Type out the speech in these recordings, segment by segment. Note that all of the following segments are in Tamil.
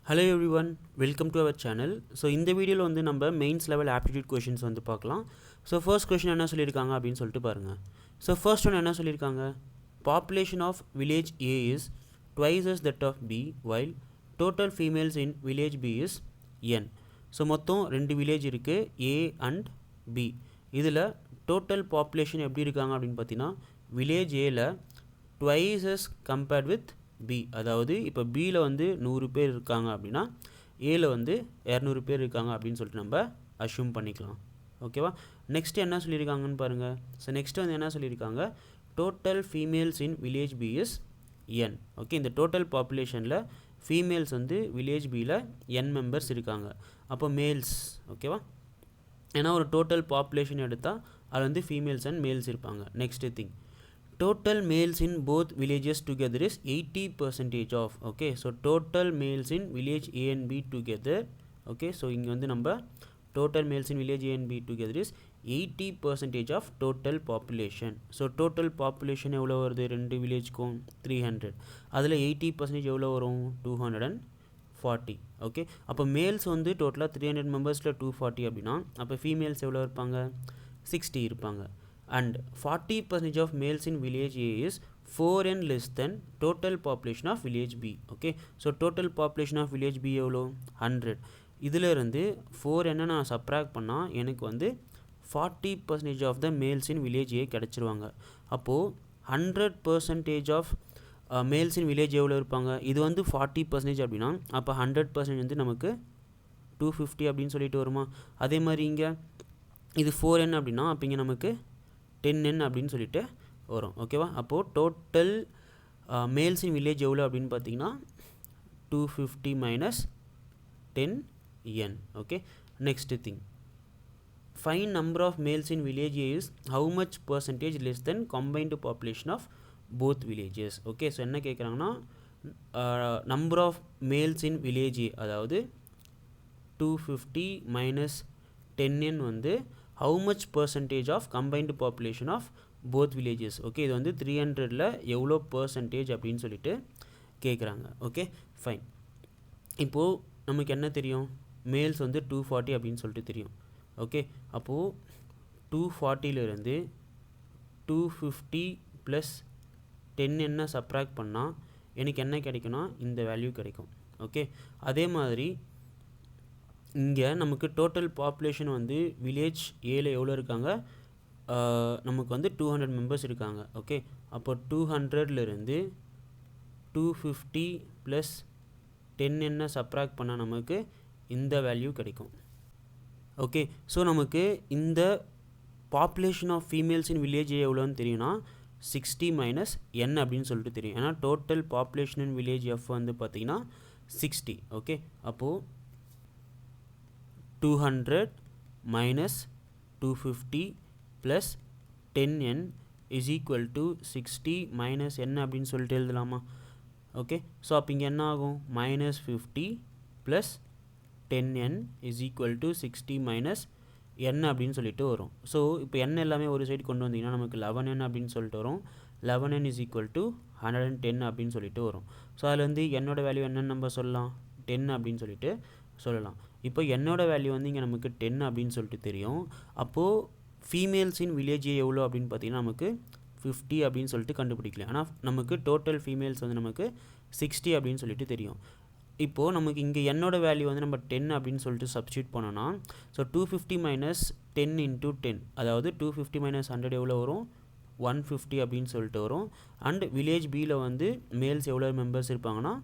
Hello everyone, welcome to our channel. So இந்த வீடியோவில் வந்து நம்ம மெயின்ஸ் லெவல் ஆப்டிடியூட் கொஷின்ஸ் வந்து பார்க்கலாம். ஸோ ஃபர்ஸ்ட் கொஷின் என்ன சொல்லியிருக்காங்க அப்படின்னு சொல்லிட்டு பாருங்கள். ஸோ ஃபர்ஸ்ட் ஒன்று என்ன சொல்லியிருக்காங்க, population of village A is twice as that of B while total females in village B is n. So மொத்தம் ரெண்டு வில்லேஜ் இருக்குது A அண்ட் B. இதில் டோட்டல் பாப்புலேஷன் எப்படி இருக்காங்க அப்படின்னு பார்த்தீங்கன்னா வில்லேஜ் ஏல twice as compared with B, அதாவது இப்போ பியில் வந்து 100 பேர் இருக்காங்க அப்படின்னா ஏல வந்து 200 பேர் இருக்காங்க அப்படின்னு சொல்லிட்டு நம்ம அஷ்யூம் பண்ணிக்கலாம். ஓகேவா. நெக்ஸ்ட் என்ன சொல்லியிருக்காங்கன்னு பாருங்கள். ஸோ நெக்ஸ்ட் வந்து என்ன சொல்லியிருக்காங்க, total females in village B is N. Okay, இந்த டோட்டல் பாப்புலேஷனில் ஃபீமேல்ஸ் வந்து வில்லேஜ் பியில் என் மெம்பர்ஸ் இருக்காங்க. அப்போ மேல்ஸ், ஓகேவா, ஏன்னா ஒரு டோட்டல் பாப்புலேஷன் எடுத்தால் அது வந்து ஃபீமேல்ஸ் அண்ட் மேல்ஸ் இருப்பாங்க. Next thing, total males in both villages together is 80% of. Okay, so total males in village A and B together. Okay, so இங்கே வந்து நம்ம total males in village A and B together is 80% of total population. So total population எவ்வளோ வருது ரெண்டு வில்லேஜ்க்கும் 300, அதில் 80% எவ்வளோ வரும் 240. ஓகே, அப்போ மேல்ஸ் வந்து டோட்டலாக 300 மெம்பர்ஸில் 240 அப்படின்னா அப்போ ஃபீமேல்ஸ் எவ்வளோ இருப்பாங்க 60 இருப்பாங்க. And 40% of males in village A is 4n less than total population of village B. Okay, so total population of village B எவ்வளோ 100. இதில் இருந்து 4n நான் சப்ராக்ட் பண்ணால் எனக்கு வந்து 40% of the males in village A கிடச்சிருவாங்க. அப்போது 100% of males in village எவ்வளோ இருப்பாங்க, இது வந்து 40% அப்படின்னா அப்போ 100% வந்து நமக்கு 250 அப்படின்னு சொல்லிட்டு வருமா. அதே மாதிரி இங்கே இது 4n அப்படின்னா அப்போ இங்கே நமக்கு 10n அப்படின்னு சொல்லிட்டு வரும். ஓகேவா. அப்போது டோட்டல் மேல்ஸ் இன் வில்லேஜ் எவ்வளோ அப்படின்னு பார்த்தீங்கன்னா 250 minus 10n. Okay, next thing, find number of males in village is how much percentage less then combined population of both villages. Okay, so என்ன கேட்குறாங்கன்னா number of males in village, அதாவது 250 minus 10n வந்து how much percentage of combined population of both villages. Okay, இது வந்து 300ல் எவ்வளோ பர்சன்டேஜ் அப்படின்னு சொல்லிட்டு கேட்குறாங்க. Okay, fine. இப்போது நமக்கு என்ன தெரியும், மேல்ஸ் வந்து 240 அப்படின்னு சொல்லிட்டு தெரியும். ஓகே, அப்போது 240லேருந்து 250 ப்ளஸ் 10 சப்ராக்ட் பண்ணால் எனக்கு என்ன கிடைக்கும்னா இந்த வேல்யூ கிடைக்கும். ஓகே, அதே மாதிரி இங்கே நமக்கு டோட்டல் பாப்புலேஷன் வந்து வில்லேஜ் ஏல எவ்வளோ இருக்காங்க, நமக்கு வந்து 200 மெம்பர்ஸ் இருக்காங்க. ஓகே, அப்போ 200லேருந்து 250 ப்ளஸ் 10 சப்ராக்ட் பண்ணால் நமக்கு இந்த வேல்யூ கிடைக்கும். ஓகே, ஸோ நமக்கு இந்த population of females in village எவ்வளோன்னு தெரியும்னா 60 minus n அப்படின்னு சொல்லிட்டு தெரியும். ஏன்னா total population in village F வந்து பார்த்திங்கன்னா 60. ஓகே, அப்போது 200 minus 250 plus 10n is equal to 60 minus n அப்படின்னு சொல்லிட்டு எழுதலாமா. ஓகே, ஸோ அப்போ இங்கே என்ன ஆகும், -50 plus 10n is equal to 60 minus n அப்படின்னு சொல்லிட்டு வரும். ஸோ இப்போ n எல்லாமே ஒரு சைடு கொண்டு வந்தீங்கன்னா நமக்கு 11n அப்படின்னு சொல்லிட்டு வரும். 11n is equal to 110 அப்படின்னு சொல்லிட்டு வரும். ஸோ அதில் வந்து என்னோட வேல்யூ என்னென்னு நம்ம சொல்லலாம் 10 அப்படின்னு சொல்லிட்டு சொல்லலாம். இப்போ என்னோட வேல்யூ வந்து இங்கே நமக்கு 10 அப்படின்னு சொல்லிட்டு தெரியும். அப்போது ஃபீமேல்ஸ் இன் வில்லேஜ் எவ்வளோ அப்படின்னு பார்த்தீங்கன்னா நமக்கு 50 அப்படின்னு சொல்லிட்டு கண்டுபிடிக்கலாம். ஆனால் நமக்கு டோட்டல் ஃபீமேல்ஸ் வந்து நமக்கு 60 அப்படின்னு சொல்லிட்டு தெரியும். இப்போது நமக்கு இங்கே என்னோட வேல்யூ வந்து நம்ம 10 அப்படின்னு சொல்லிட்டு சப்ஸ்டியூட் பண்ணோன்னா, ஸோ 250 minus 10 into 10, அதாவது 250 minus 100 எவ்வளோ வரும் 150 அப்படின்னு சொல்லிட்டு வரும். அண்ட் வில்லேஜ் பியில் வந்து மேல்ஸ் எவ்வளோ மெம்பர்ஸ் இருப்பாங்கன்னா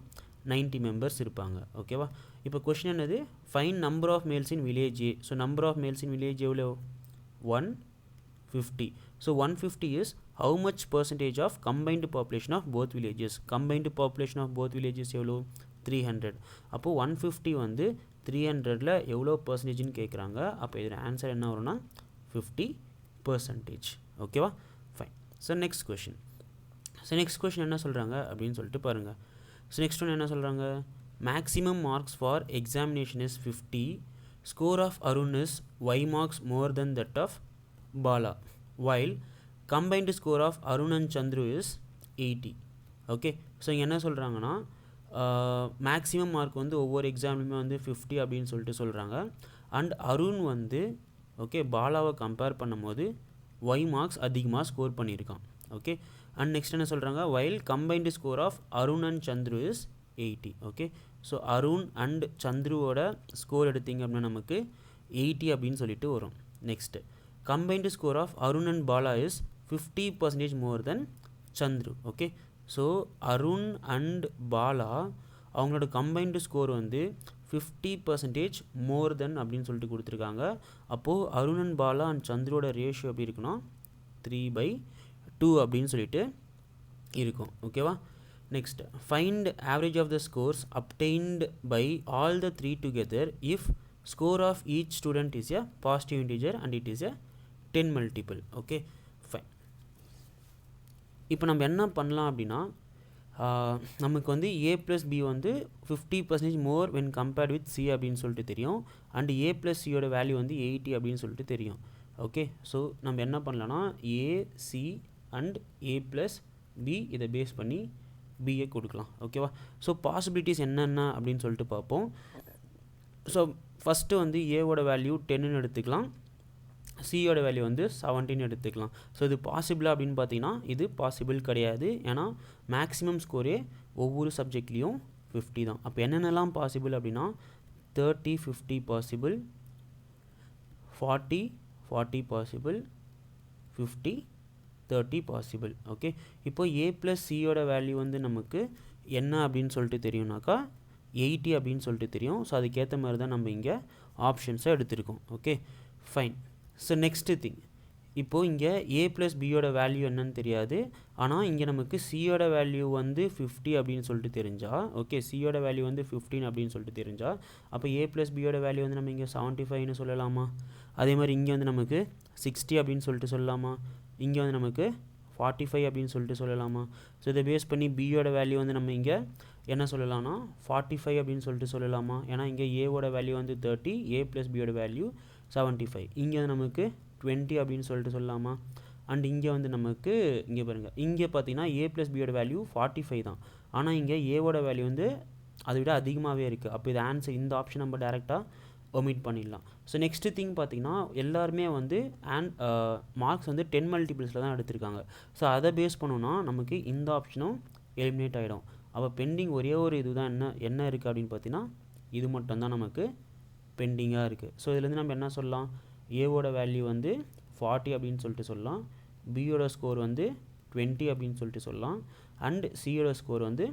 90 மெம்பர்ஸ் இருப்பாங்க. ஓகேவா. இப்போ கொஷின் என்னது, find number of males in village A. So number of males in village எவ்வளோ 150. So 150 is how much percentage of combined population of both villages. Combined population of both villages எவ்வளோ 300. அப்போது 150 வந்து 300ல் எவ்வளோ பர்சன்டேஜ்னு கேட்குறாங்க. அப்போ இதில் ஆன்சர் என்ன வரும்னா 50%. ஓகேவா, fine. So next question. So next question என்ன சொல்கிறாங்க அப்படின்னு சொல்லிட்டு பாருங்கள். ஸோ நெக்ஸ்ட் ஒன்று என்ன சொல்கிறாங்க, maximum marks for examination is 50, score of Arun is y marks more then that of Bala, while combined score of Arun and Chandru is 80. Okay, so இங்கே என்ன சொல்கிறாங்கன்னா மேக்ஸிமம் மார்க் வந்து ஒவ்வொரு எக்ஸாம்லையுமே வந்து 50 அப்படின்னு சொல்லிட்டு சொல்கிறாங்க. அண்ட் அருண் வந்து ஓகே பாலாவை கம்பேர் பண்ணும்போது ஒய் மார்க்ஸ் அதிகமாக ஸ்கோர் பண்ணியிருக்கான். ஓகே அண்ட் நெக்ஸ்ட் என்ன சொல்கிறாங்க, while combined score of Arun and Chandru is 80. Okay so Arun and சந்துருவோட ஸ்கோர் எடுத்திங்க அப்படின்னா நமக்கு 80 அப்படின்னு சொல்லிட்டு வரும். Next combined score of Arun and Bala is 50% more than Chandru. Okay so Arun and Bala அவங்களோட கம்பைன்டு ஸ்கோர் வந்து 50% மோர் தென் அப்படின்னு சொல்லிட்டு கொடுத்துருக்காங்க. அப்போது அருண் அண்ட் பாலா அண்ட் சந்துரோட ரேஷியோ எப்படி இருக்குன்னா 3/2 அப்படின்னு சொல்லிட்டு இருக்கும். ஓகேவா. Next find average of the scores obtained by all the 3 together if score of each student is a positive integer and it is a 10 multiple. Okay fine. இப்போ நம்ம என்ன பண்ணலாம் அப்படின்னா நமக்கு வந்து a + b வந்து 50% மோர் வென் கம்பேர்ட் வித் c அப்படின்னு சொல்லிட்டு தெரியும். அண்ட் a + c யோட வேல்யூ வந்து 80 அப்படின்னு சொல்லிட்டு தெரியும். ஓகே ஸோ நம்ம என்ன பண்ணலான்னா a c and a + b இதை பேஸ் பண்ணி பிஏ கொடுக்கலாம். ஓகேவா. ஸோ பாசிபிலிட்டிஸ் என்னென்ன அப்படின்னு சொல்லிட்டு பார்ப்போம். ஸோ ஃபஸ்ட்டு வந்து ஏவோட வேல்யூ 10ன்னு எடுத்துக்கலாம், சியோட வேல்யூ வந்து 17 எடுத்துக்கலாம். ஸோ இது பாசிபிளா அப்படின்னு பார்த்தீங்கன்னா இது பாசிபிள் கிடையாது. ஏன்னா மேக்ஸிமம் ஸ்கோரே ஒவ்வொரு சப்ஜெக்ட்லேயும் 50 தான். அப்போ என்னென்னலாம் பாசிபிள் அப்படின்னா 30 50 பாசிபிள், 40 பாசிபிள், 50 30 பாசிபிள். ஓகே இப்போ a + சியோட வேல்யூ வந்து நமக்கு என்ன அப்படின்னு சொல்லிட்டு தெரியும்னாக்கா 80 அப்படின்னு சொல்லிட்டு தெரியும். ஸோ அதுக்கேற்ற மாதிரி தான் நம்ம இங்கே ஆப்ஷன்ஸை எடுத்திருக்கோம். Okay fine. So next thing, இப்போது இங்கே a + பியோட வேல்யூ என்னன்னு தெரியாது. ஆனால் இங்கே நமக்கு சியோட வேல்யூ வந்து 50 அப்படின்னு சொல்லிட்டு தெரிஞ்சால், ஓகே சியோட வேல்யூ வந்து 15 அப்படின்னு சொல்லிட்டு தெரிஞ்சால், அப்போ a + பியோட வேல்யூ வந்து நம்ம இங்கே 75ன்னு சொல்லலாமா. அதே மாதிரி இங்கே வந்து நமக்கு 60 அப்படின்னு சொல்லிட்டு சொல்லலாமா, இங்கே வந்து நமக்கு 45 அப்படின்னு சொல்லிட்டு சொல்லலாமா. ஸோ இதை பேஸ் பண்ணி பியோட வேல்யூ வந்து நம்ம இங்கே என்ன சொல்லலாம்னா 45 அப்படின்னு சொல்லிட்டு சொல்லலாமா. ஏன்னா இங்கே ஏவோட வேல்யூ வந்து 30, a + பியோட வேல்யூ 75. இங்கே வந்து நமக்கு 20 அப்படின்னு சொல்லிட்டு சொல்லலாமா. அண்ட் இங்கே வந்து நமக்கு இங்கே பாருங்கள், இங்கே பார்த்தீங்கன்னா a + பியோட வேல்யூ 45 தான். ஆனால் இங்கே ஏவோட வேல்யூ வந்து அதை விட அதிகமாகவே இருக்குது. அப்போ இது ஆன்சர், இந்த ஆப்ஷன் நம்ம டேரெக்டாக ஒமிட் பண்ணிடலாம். ஸோ நெக்ஸ்ட்டு திங் பார்த்திங்கன்னா எல்லாருமே வந்து மார்க்ஸ் வந்து 10 மல்டிபிள்ஸில் தான் எடுத்திருக்காங்க. ஸோ அதை பேஸ் பண்ணோன்னா நமக்கு இந்த ஆப்ஷனும் எலிமினேட் ஆகிடும். அப்போ பெண்டிங் ஒரே ஒரு இது தான் என்ன இருக்குது அப்படின்னு பார்த்தீங்கன்னா இது மட்டும்தான் நமக்கு பெண்டிங்காக இருக்குது. ஸோ இதுலேருந்து நம்ம என்ன சொல்லலாம், ஏவோட வேல்யூ வந்து 40 அப்படின்னு சொல்லிட்டு சொல்லலாம், பியோட ஸ்கோர் வந்து 20 அப்படின்னு சொல்லிட்டு சொல்லலாம், அண்ட் சியோட ஸ்கோர் வந்து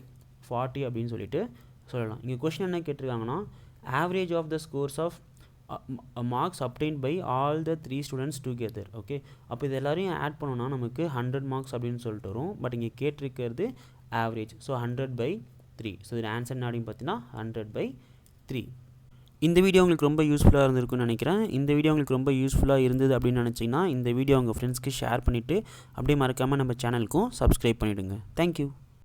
40 அப்படின்னு சொல்லிட்டு சொல்லலாம். இங்கே கொஸ்டின் என்ன கேட்டிருக்காங்கன்னா average of the scores of marks obtained by all the 3 students together. Okay அப்போ இது எல்லாரையும் ஆட் பண்ணோன்னா நமக்கு 100 மார்க்ஸ் அப்படின்னு சொல்லிட்டு வரும். பட் இங்கே கேட்டிருக்கிறது ஆவரேஜ். ஸோ 100/3. ஸோ இது ஆன்சர் என்ன அப்படின்னு பார்த்தீங்கன்னா 100/3. இந்த வீடியோ உங்களுக்கு ரொம்ப யூஸ்ஃபுல்லாக இருந்திருக்குன்னு நினைக்கிறேன். இந்த வீடியோ உங்களுக்கு ரொம்ப யூஸ்ஃபுல்லாக இருந்தது அப்படின்னு நினச்சிங்கன்னா இந்த வீடியோ உங்கள் ஃப்ரெண்ட்ஸ்க்கு ஷேர் பண்ணிவிட்டு அப்படியே மறக்காமல் நம்ம சேனலுக்கும் சப்ஸ்கிரைப் பண்ணிவிடுங்க. தேங்க்யூ.